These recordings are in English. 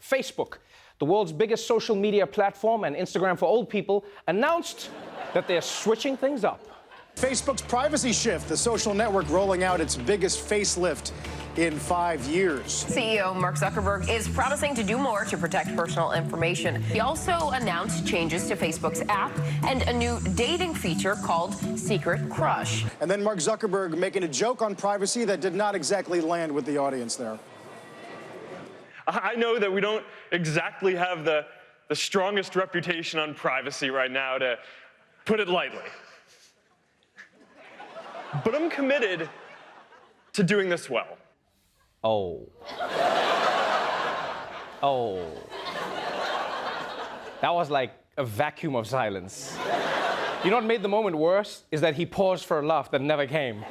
Facebook, the world's biggest social media platform and Instagram for old people, announced that they're switching things up. Facebook's privacy shift, the social network rolling out its biggest facelift in 5 years. CEO Mark Zuckerberg is promising to do more to protect personal information. He also announced changes to Facebook's app and a new dating feature called Secret Crush. And then Mark Zuckerberg making a joke on privacy that did not exactly land with the audience there. I know that we don't exactly have the strongest reputation on privacy right now, to put it lightly. But I'm committed to doing this well. Oh. Oh. That was like a vacuum of silence. You know what made the moment worse is that he paused for a laugh that never came.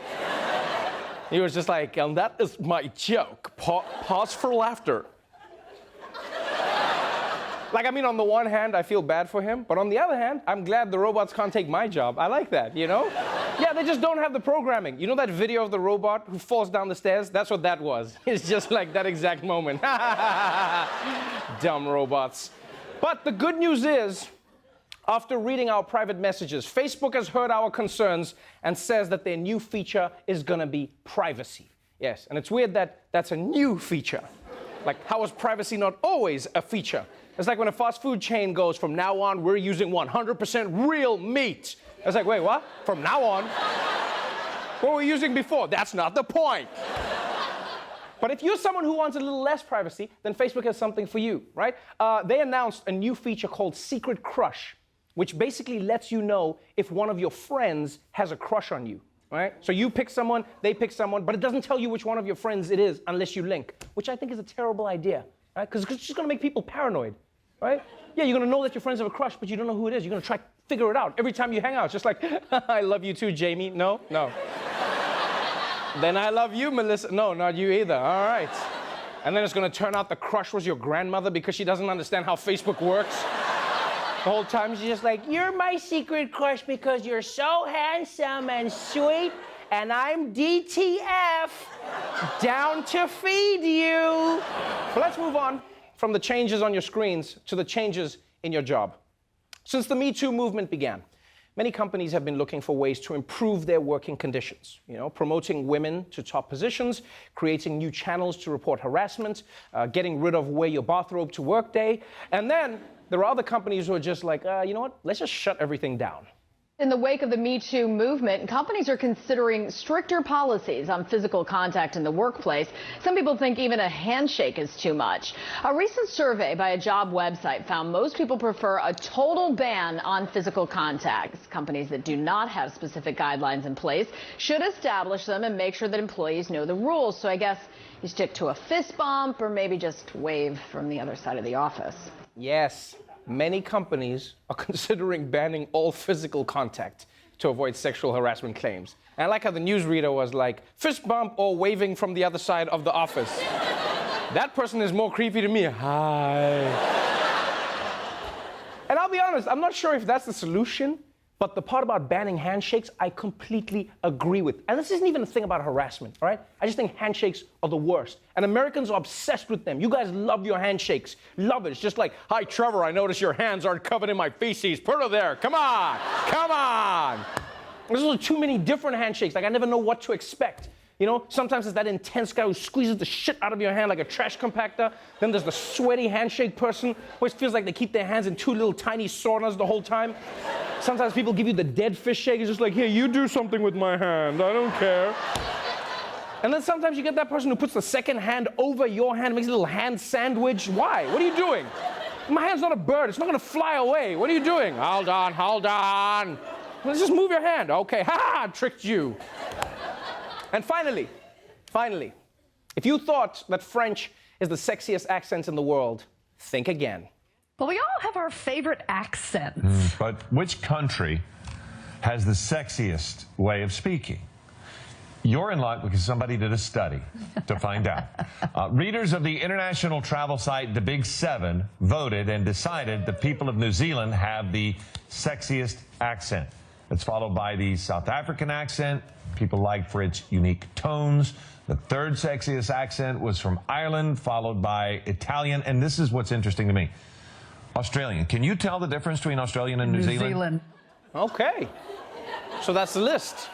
He was just like, and that is my joke. Pause for laughter. Like, I mean, on the one hand, I feel bad for him, but on the other hand, I'm glad the robots can't take my job. I like that, you know? Yeah, they just don't have the programming. You know that video of the robot who falls down the stairs? That's what that was. It's just like that exact moment. Dumb robots. But the good news is, after reading our private messages, Facebook has heard our concerns and says that their new feature is gonna be privacy. Yes, and it's weird that that's a new feature. Like, how is privacy not always a feature? It's like when a fast food chain goes, from now on, we're using 100% real meat. It's like, wait, what? From now on? What were we using before? That's not the point. But if you're someone who wants a little less privacy, then Facebook has something for you, right? They announced a new feature called Secret Crush, which basically lets you know if one of your friends has a crush on you, right? So you pick someone, they pick someone, but it doesn't tell you which one of your friends it is unless you link, which I think is a terrible idea, right? Because it's just gonna make people paranoid. Right? Yeah, you're gonna know that your friends have a crush, but you don't know who it is. You're gonna try to figure it out. Every time you hang out, it's just like, I love you too, Jamie. No, no. Then I love you, Melissa. No, not you either. All right. And then it's gonna turn out the crush was your grandmother because she doesn't understand how Facebook works. The whole time she's just like, you're my secret crush because you're so handsome and sweet, and I'm DTF, down to feed you. But let's move on from the changes on your screens to the changes in your job. Since the Me Too movement began, many companies have been looking for ways to improve their working conditions. You know, promoting women to top positions, creating new channels to report harassment, getting rid of wear your bathrobe to work day. And then there are other companies who are just like, you know what, let's just shut everything down. In the wake of the Me Too movement, companies are considering stricter policies on physical contact in the workplace. Some people think even a handshake is too much. A recent survey by a job website found most people prefer a total ban on physical contact. Companies that do not have specific guidelines in place should establish them and make sure that employees know the rules. So I guess you stick to a fist bump or maybe just wave from the other side of the office. Yes. Many companies are considering banning all physical contact to avoid sexual harassment claims. And I like how the newsreader was like, fist bump or waving from the other side of the office. That person is more creepy to me. Hi. And I'll be honest, I'm not sure if that's the solution, but the part about banning handshakes, I completely agree with. And this isn't even a thing about harassment, all right? I just think handshakes are the worst. And Americans are obsessed with them. You guys love your handshakes. Love it. It's just like, hi, Trevor, I notice your hands aren't covered in my feces. Put her there. Come on. Come on. There's also too many different handshakes. Like, I never know what to expect. You know, sometimes it's that intense guy who squeezes the shit out of your hand like a trash compactor. Then there's the sweaty handshake person. Always feels like they keep their hands in two little tiny saunas the whole time. Sometimes people give you the dead fish shake. It's just like, here, you do something with my hand. I don't care. And then sometimes you get that person who puts the second hand over your hand, makes a little hand sandwich. Why? What are you doing? My hand's not a bird. It's not going to fly away. What are you doing? Hold on, hold on. Let's just move your hand. Okay, ha-ha, tricked you. And finally, if you thought that French is the sexiest accent in the world, think again. Well, we all have our favorite accents. But which country has the sexiest way of speaking? You're in luck because somebody did a study to find out. Readers of the international travel site The Big Seven voted and decided the people of New Zealand have the sexiest accent. It's followed by the South African accent, people like for its unique tones, The third sexiest accent was from Ireland, followed by Italian, and this is what's interesting to me. Australian. Can you tell the difference between Australian and New Zealand? Okay. So that's the list.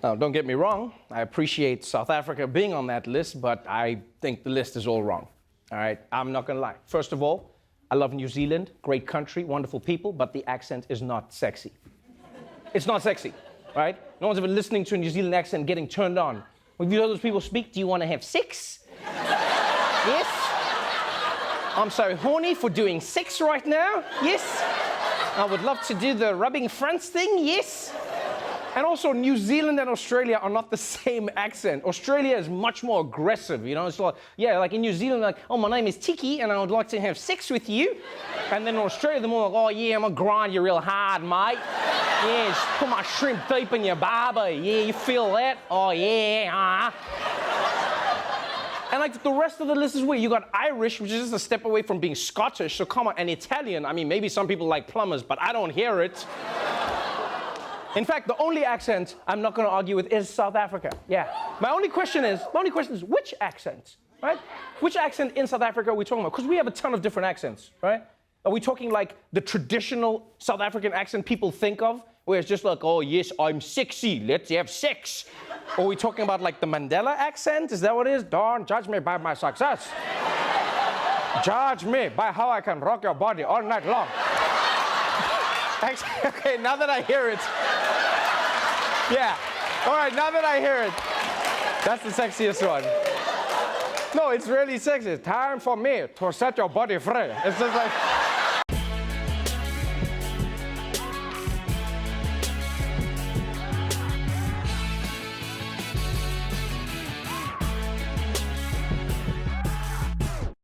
Now, don't get me wrong. I appreciate South Africa being on that list, but I think the list is all wrong. All right? I'm not going to lie. First of all, I love New Zealand. Great country, wonderful people, but the accent is not sexy. It's not sexy, right? No one's ever listening to a New Zealand accent getting turned on. When you hear those people speak, do you want to have sex? Yes? I'm so horny for doing sex right now. Yes? I would love to do the rubbing fronts thing. Yes? And also, New Zealand and Australia are not the same accent. Australia is much more aggressive, you know? It's like, yeah, like in New Zealand, like, oh, my name is Tiki, and I would like to have sex with you. And then in Australia, they're more like, oh, yeah, I'm gonna grind you real hard, mate. Yeah, just put my shrimp deep in your barbie. Yeah, you feel that? Oh, yeah, And like the rest of the list is weird. You got Irish, which is just a step away from being Scottish, so come on, and Italian. I mean, maybe some people like plumbers, but I don't hear it. In fact, the only accent I'm not going to argue with is South Africa. Yeah. My only question is which accent, right? Which accent in South Africa are we talking about? Because we have a ton of different accents, right? Are we talking like the traditional South African accent people think of, where it's just like, oh, yes, I'm sexy, let's have sex? Or are we talking about like the Mandela accent? Is that what it is? Don't judge me by my success. Judge me by how I can rock your body all night long. Okay, now that I hear it. Yeah. All right, now that I hear it. That's the sexiest one. No, it's really sexy. Time for me to set your body free. It's just like...